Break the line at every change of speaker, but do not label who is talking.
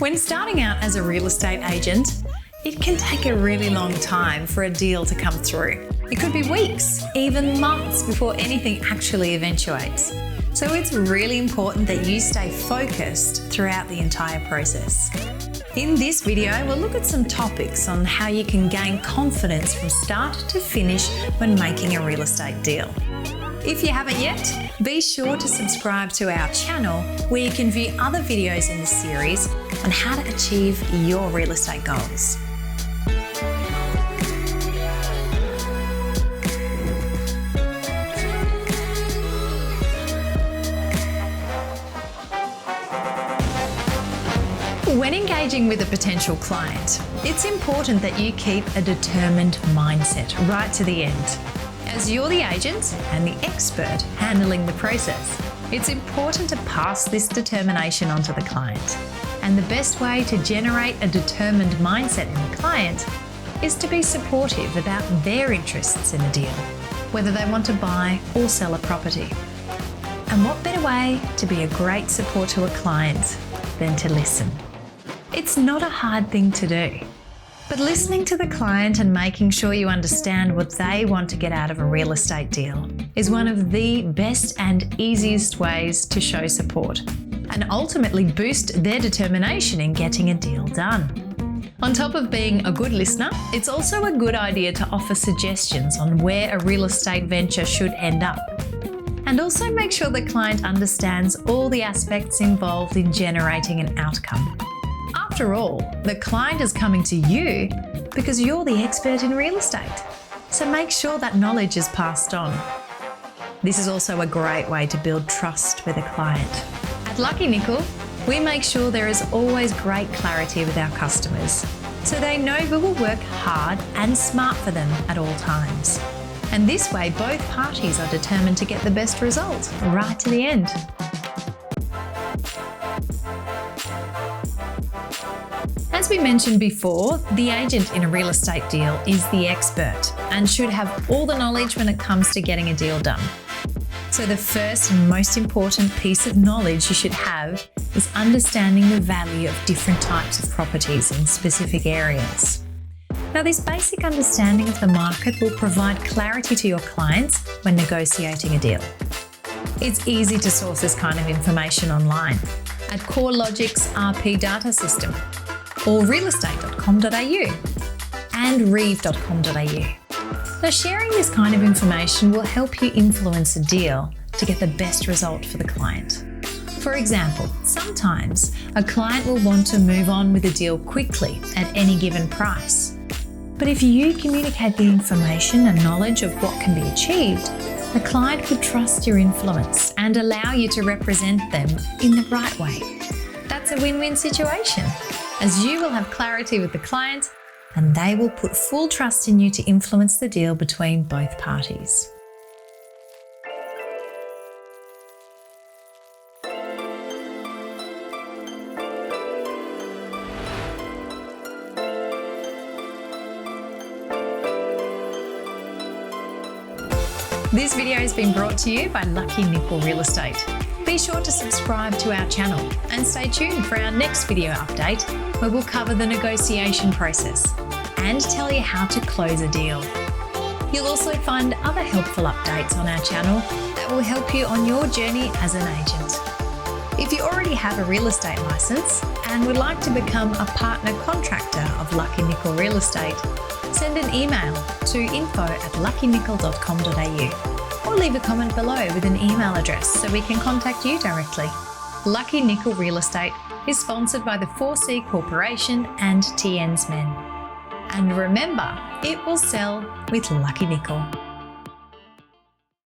When starting out as a real estate agent, it can take a really long time for a deal to come through. It could be weeks, even months before anything actually eventuates. So it's really important that you stay focused throughout the entire process. In this video, we'll look at some topics on how you can gain confidence from start to finish when making a real estate deal. If you haven't yet, be sure to subscribe to our channel where you can view other videos in this series on how to achieve your real estate goals. When engaging with a potential client, it's important that you keep a determined mindset right to the end. As you're the agent and the expert handling the process, it's important to pass this determination onto the client. And the best way to generate a determined mindset in the client is to be supportive about their interests in a deal, whether they want to buy or sell a property. And what better way to be a great support to a client than to listen? It's not a hard thing to do. But listening to the client and making sure you understand what they want to get out of a real estate deal is one of the best and easiest ways to show support and ultimately boost their determination in getting a deal done. On top of being a good listener, it's also a good idea to offer suggestions on where a real estate venture should end up. And also make sure the client understands all the aspects involved in generating an outcome. After all, the client is coming to you because you're the expert in real estate. So make sure that knowledge is passed on. This is also a great way to build trust with a client. At Lucky Nickel, we make sure there is always great clarity with our customers, so they know we will work hard and smart for them at all times. And this way, both parties are determined to get the best result right to the end. As we mentioned before, the agent in a real estate deal is the expert and should have all the knowledge when it comes to getting a deal done. So the first and most important piece of knowledge you should have is understanding the value of different types of properties in specific areas. Now, this basic understanding of the market will provide clarity to your clients when negotiating a deal. It's easy to source this kind of information online at CoreLogic's RP data system, or realestate.com.au and reeve.com.au. Now, sharing this kind of information will help you influence a deal to get the best result for the client. For example, sometimes a client will want to move on with a deal quickly at any given price. But if you communicate the information and knowledge of what can be achieved, the client will trust your influence and allow you to represent them in the right way. That's a win-win situation, as you will have clarity with the client and they will put full trust in you to influence the deal between both parties. This video has been brought to you by Lucky Nickel Real Estate. Be sure to subscribe to our channel and stay tuned for our next video update where we'll cover the negotiation process and tell you how to close a deal. You'll also find other helpful updates on our channel that will help you on your journey as an agent. If you already have a real estate license and would like to become a partner contractor of Lucky Nickel Real Estate, send an email to info@luckynickel.com.au or leave a comment below with an email address so we can contact you directly. Lucky Nickel Real Estate is sponsored by the 4C Corporation and TN's Men. And remember, it will sell with Lucky Nickel.